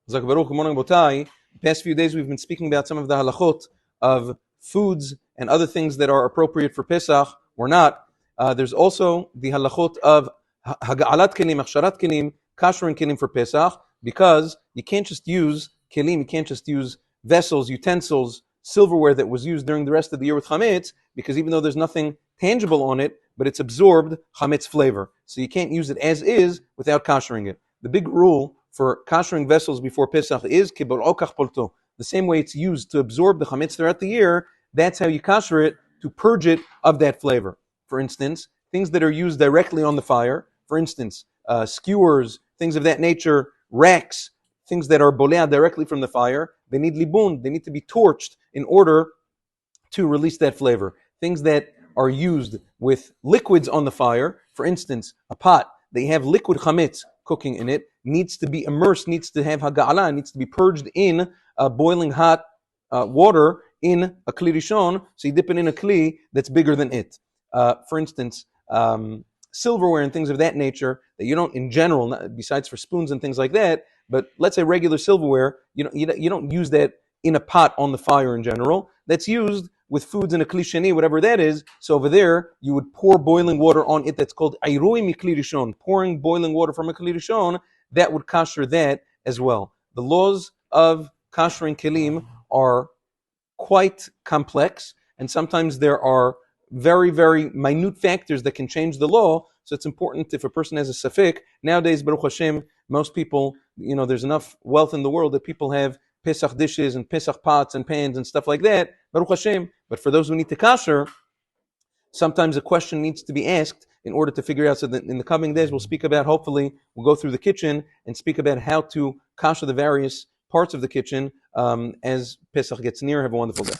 Zak Baruch, good morning, Botai. The past few days we've been speaking about some of the halachot of foods and other things that are appropriate for Pesach or not. There's also the halachot of haga'alat kelim, achsharat kelim, koshering kelim for Pesach, because you can't just use kelim, you can't just use vessels, utensils, silverware that was used during the rest of the year with chametz, because even though there's nothing tangible on it, but it's absorbed chametz flavor. So you can't use it as is without koshering it. The big rule for koshering vessels before Pesach is kibor okach polto. The same way it's used to absorb the chametz throughout the year, that's how you kosher it, to purge it of that flavor. For instance, things that are used directly on the fire, for instance, skewers, things of that nature, racks, things that are bolea directly from the fire, they need libun, they need to be torched in order to release that flavor. Things that are used with liquids on the fire, for instance, a pot, they have liquid chametz cooking in it, needs to be immersed, needs to have haga'ala, needs to be purged in boiling hot water in a kli rishon, so you dip it in a kli that's bigger than it. For instance, silverware and things of that nature that you don't, in general, besides for spoons and things like that, but let's say regular silverware, you don't use that in a pot on the fire in general. That's used with foods in a kli sheni, whatever that is. So over there, you would pour boiling water on it. That's called airui mikli rishon, pouring boiling water from a kli rishon. That would kosher that as well. The laws of koshering kelim are quite complex, and sometimes there are very, very minute factors that can change the law. So it's important, if a person has a safek, nowadays, Baruch Hashem, most people, there's enough wealth in the world that people have Pesach dishes and Pesach pots and pans and stuff like that, Baruch Hashem. But for those who need to kosher, sometimes a question needs to be asked in order to figure out. So that in the coming days, we'll speak about, hopefully, we'll go through the kitchen and speak about how to kosher the various parts of the kitchen as Pesach gets near. Have a wonderful day.